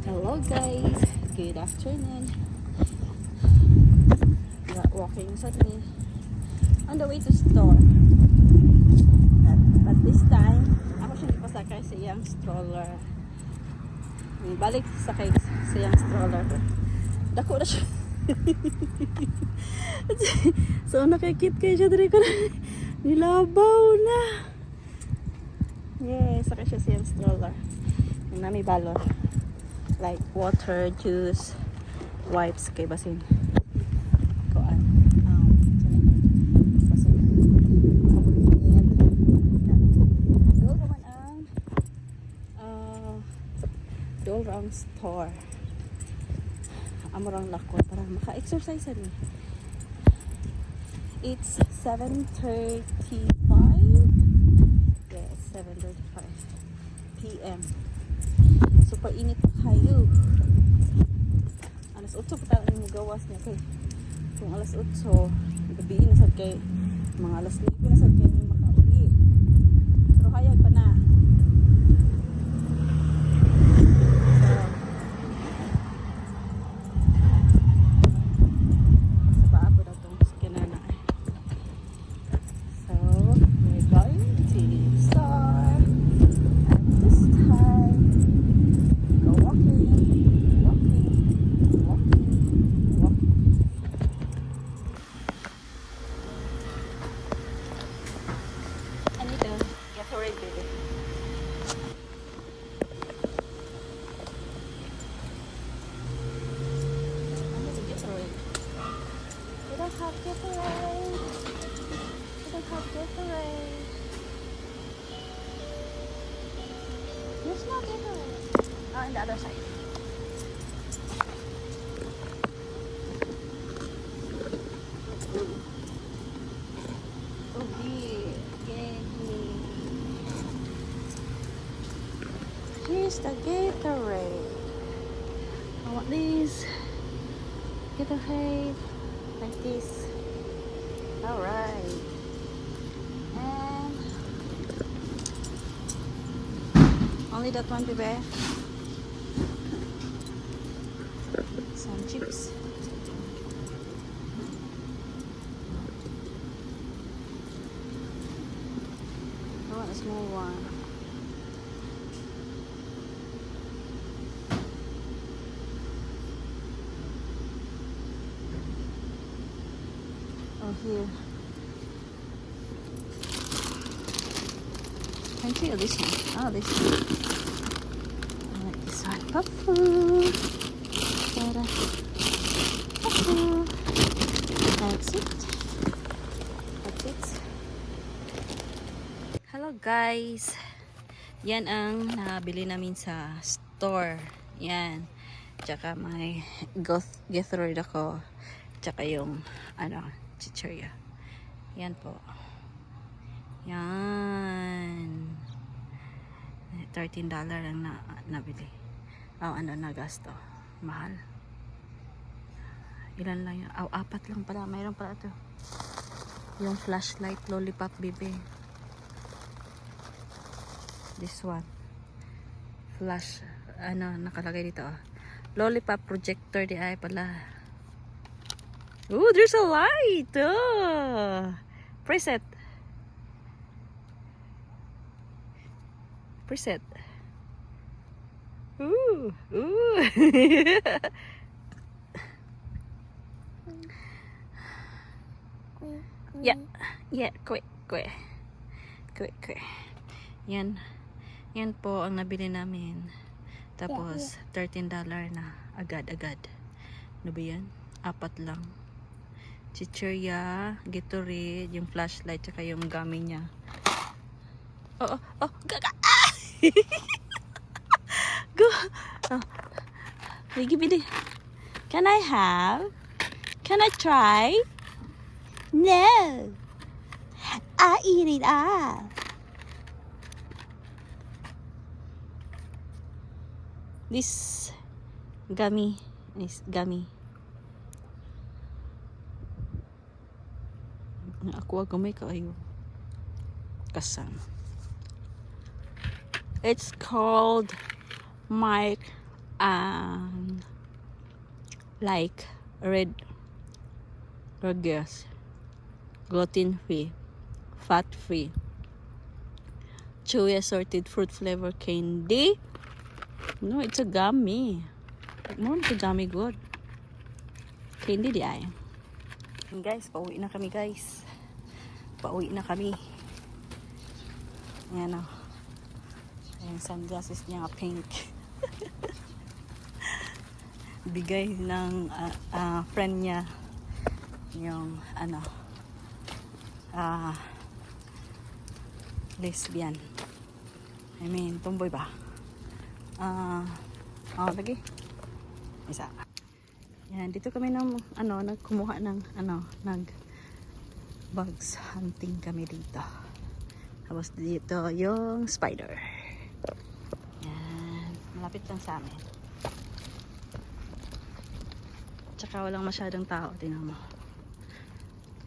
Hello guys, good afternoon. We are walking suddenly on the way to store. But this time, ako siya ipasakay sa iyang stroller. Balik sakay sa iyang stroller. Dako na siya. So nakikit kayo siya dari ko na. Nilabaw na. Yes, sakay siya sa iyang stroller. Yung nami balon. Like water, juice, wipes kay basin. Kuan. Basin. Kabulingin. Doon naman ang Dolrang store. Amorang lakon para maka-exercise ni. It's 7:35. Yes, 7:35 PM. Super init pa kayo. Alas 8 pa tayo yung gawas niya kay. Kung alas 8, gabi na sad kay mga alas 9 na sad kay may makauli. Pero hayag pa na. So, paabo na itong skinana. So, we're going to start at this time. Go walking. I need to get ready, baby. I need to get ready. We don't have Gatorade. We don't have Gatorade. There's no Gatorade. Oh, on the other side. Oh, yeah. Here's the Gatorade. I want these. Gatorade. Like this. Alright. And only that one, baby. Some chips. I want a small one. Oh, here. Thank you. This one. Oh, this one. I like this one. Papu. Tara. Papu. That's it. That's it. Hello guys. Yan ang nabili namin sa store. Yan. Tsaka may Gatorade ako. Tsaka yung chichirya. Yan po. Yan. $13 lang nabili. Nagasto. Mahal. Ilan lang yun? Apat lang pala. Mayroon pala ito. Yung flashlight lollipop baby. This one. Flash. Nakalagay dito. Lollipop projector di ay pala. Ooh, there's a light. Oh. Preset. Ooh. Yeah, quick. Yan po ang nabili namin. Tapos $13 na agad-agad. Ano ba yan? 4 lang. Chichirya, Gatorade, yung flashlight, tsaka yung gummy niya. Gaga! Go! Oh. Give me. Can I have? Can I try? No! I eat it all. This gummy is gummy. Ako gamay kaayo. Kasam. It's called Mike like red burgers, gluten free, fat free, chewy assorted fruit flavor candy. No, it's a gummy. More it's a gummy good. Candy di ay. And guys, pauwi na kami guys. Pauwi na kami. Ayan o. Ayan, sunglasses niya nga pink. Bigay ng friend niya yung ano lesbian. I mean, tomboy ba? Lagi. Isa. Yan, dito kami nagkumuha ng bugs hunting kami dito. Tapos dito yung spider. Yan, malapit lang sa amin. Tsaka walang masyadong tao, tingnan mo.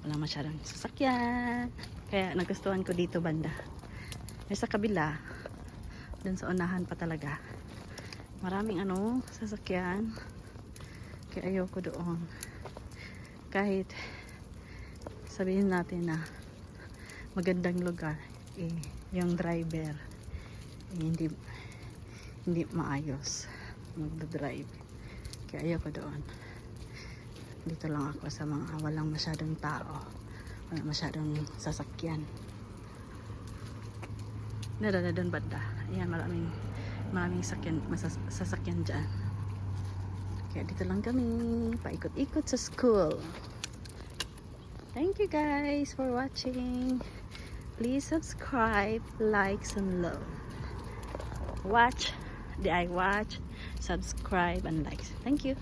Walang masyadong sasakyan. Kaya nagustuhan ko dito banda. May sa kabila, dun sa unahan pa talaga. Maraming sasakyan. Kaya ayoko doon. Kahit sabihin natin na magandang lugar, yung driver hindi maayos magdadrive. Kaya ayoko doon. Dito lang ako sa mga walang masyadong tao, walang masyadong sasakyan. Nadala doon banda. Ayan, maraming sasakyan dyan. Kaya dito lang kami paikot-ikot sa school. Thank you guys for watching. Please subscribe, likes and love. Watch, subscribe and likes. Thank you.